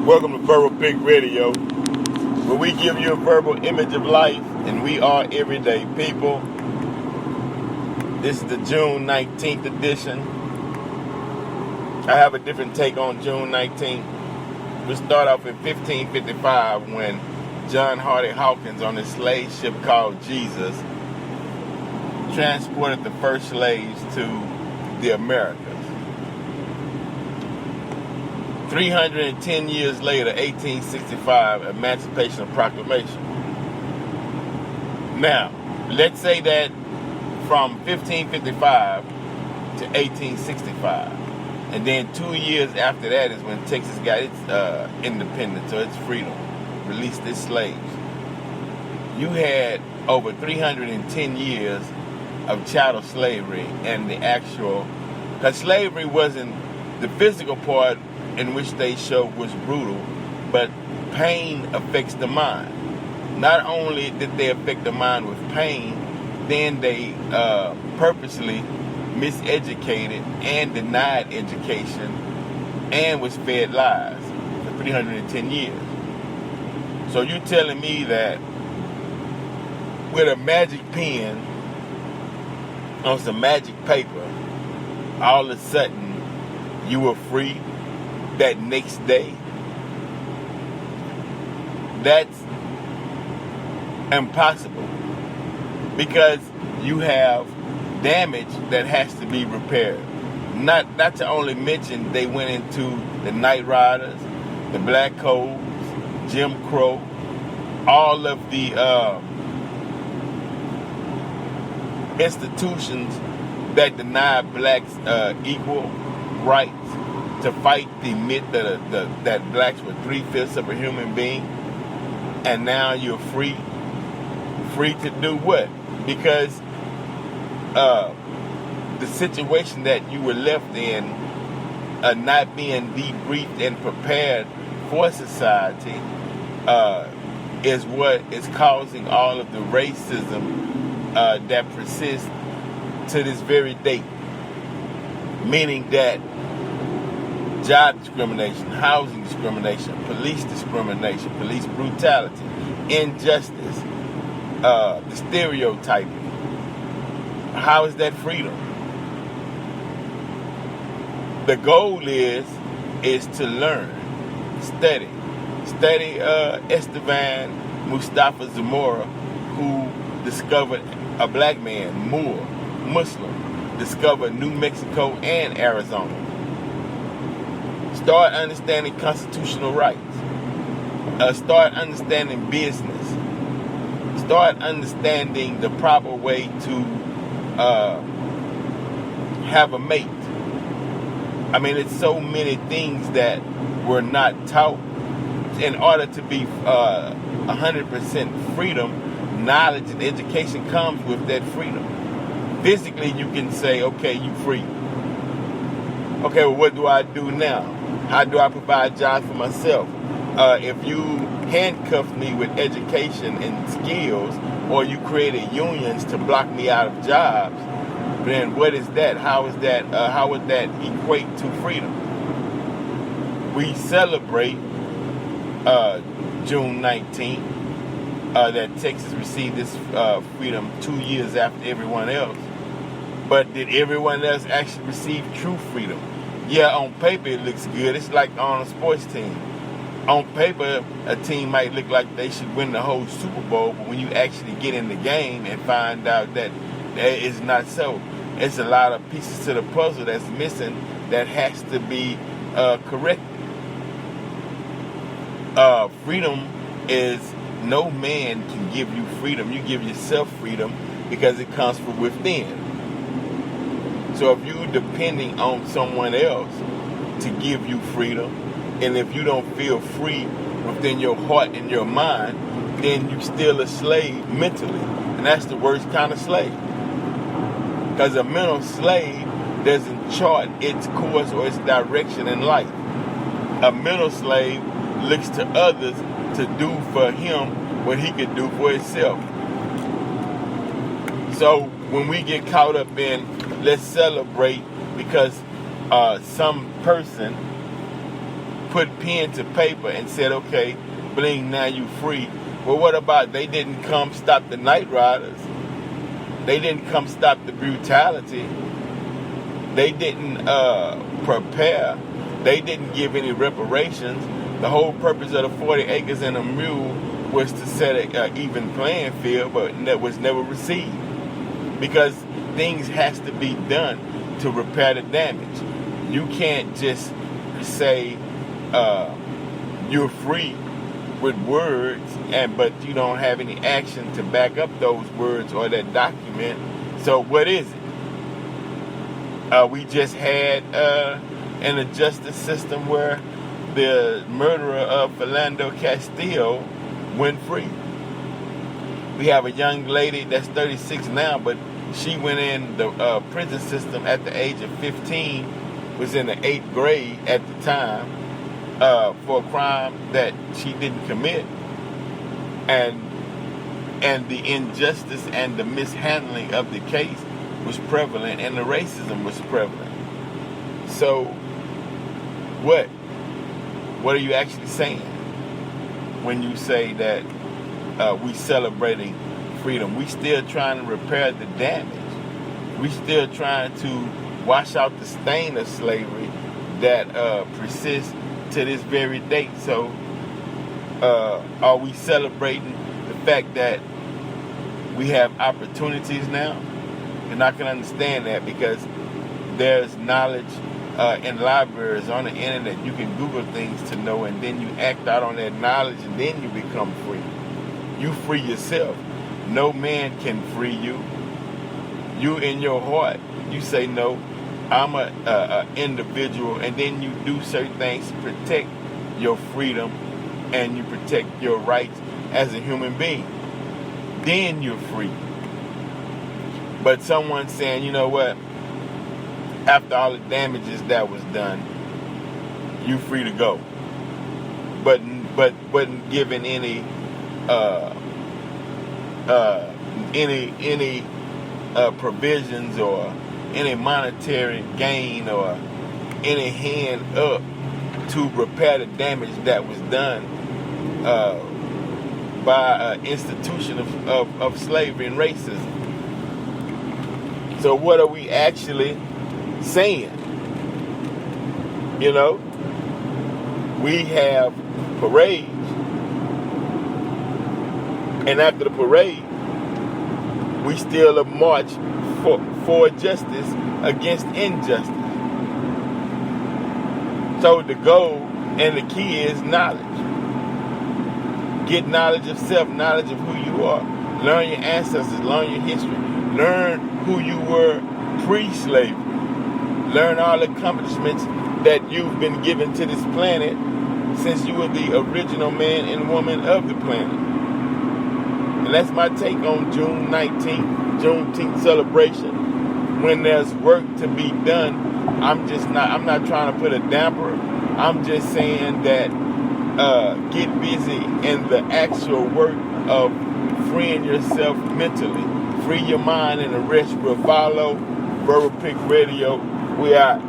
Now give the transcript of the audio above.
Welcome to Verbal Big Radio, where we give you a verbal image of life, and we are everyday people. This is the June 19th edition. I have a different take on June 19th. We'll start off in 1555 when John Hardy Hawkins on his slave ship called Jesus transported the first slaves to the Americas. 310 years later, 1865, Emancipation Proclamation. Now, let's say that from 1555 to 1865, and then 2 years after that is when Texas got its independence, or its freedom, released its slaves. You had over 310 years of chattel slavery, and the actual, because slavery wasn't the physical part in which they showed was brutal, but pain affects the mind. Not only did they affect the mind with pain, then they purposely miseducated and denied education and was fed lies for 310 years. So you're telling me that with a magic pen on some magic paper, all of a sudden you were free that next day? That's impossible, because you have damage that has to be repaired. Not to only mention they went into the Night Riders, the Black Codes, Jim Crow, all of the institutions that deny blacks equal rights, to fight the myth that blacks were 3/5 of a human being. And now you're free to do what? Because the situation that you were left in, not being debriefed and prepared for society, is what is causing all of the racism that persists to this very date. Meaning that job discrimination, housing discrimination, police brutality, injustice, the stereotyping. How is that freedom? The goal is to learn, study Esteban Mustafa Zamora, who discovered a black man, Moor, Muslim, discovered New Mexico and Arizona. Start understanding constitutional rights. Start understanding business. Start understanding the proper way to have a mate. I mean, it's so many things that we're not taught. In order to be 100% freedom, knowledge and education comes with that freedom. Physically, you can say, okay, you free. Okay, well, what do I do now? How do I provide jobs for myself? If you handcuff me with education and skills, or you created unions to block me out of jobs, then what is that? How is that? How would that equate to freedom? We celebrate June 19th, that Texas received this freedom 2 years after everyone else. But did everyone else actually receive true freedom? Yeah, on paper it looks good. It's like on a sports team. On paper, a team might look like they should win the whole Super Bowl, but when you actually get in the game and find out that it's not so, it's a lot of pieces to the puzzle that's missing that has to be corrected. Freedom is, no man can give you freedom. You give yourself freedom because it comes from within. So if you're depending on someone else to give you freedom, and if you don't feel free within your heart and your mind, then you're still a slave mentally. And that's the worst kind of slave. Because a mental slave doesn't chart its course or its direction in life. A mental slave looks to others to do for him what he could do for himself. So when we get caught up in, let's celebrate because some person put pen to paper and said, okay, bling, now you free. Well, what about they didn't come stop the night riders? They didn't come stop the brutality. They didn't prepare. They didn't give any reparations. The whole purpose of the 40 acres and a mule was to set an even playing field, but that was never received. Because things has to be done to repair the damage. You can't just say you're free with words, but you don't have any action to back up those words or that document. So what is it? We just had in a justice system where the murderer of Philando Castillo went free. We have a young lady that's 36 now, but she went in the prison system at the age of 15, was in the 8th grade at the time, for a crime that she didn't commit. And the injustice and the mishandling of the case was prevalent, and the racism was prevalent. So what are you actually saying when you say that we celebrating freedom? We still trying to repair the damage. We still trying to wash out the stain of slavery that persists to this very date. So are we celebrating the fact that we have opportunities now? And I can understand that because there's knowledge in libraries on the internet. You can Google things to know, and then you act out on that knowledge, and then you become free. You free yourself. No man can free you. You in your heart, you say, no, I'm a individual, and then you do certain things to protect your freedom and you protect your rights as a human being. Then you're free. But someone's saying, you know what? After all the damages that was done, you free to go. But wasn't given any provisions or any monetary gain or any hand up to repair the damage that was done by an institution of slavery and racism. So what are we actually saying? You know, we have parades, and after the parade, we still march for justice against injustice. So the goal and the key is knowledge. Get knowledge of self, knowledge of who you are. Learn your ancestors, learn your history. Learn who you were pre-slavery. Learn all the accomplishments that you've been given to this planet since you were the original man and woman of the planet. And that's my take on June 19th, Juneteenth celebration. When there's work to be done, I'm not trying to put a damper. I'm just saying that get busy in the actual work of freeing yourself mentally. Free your mind, and the rest will follow. Verbal Pick Radio, we out.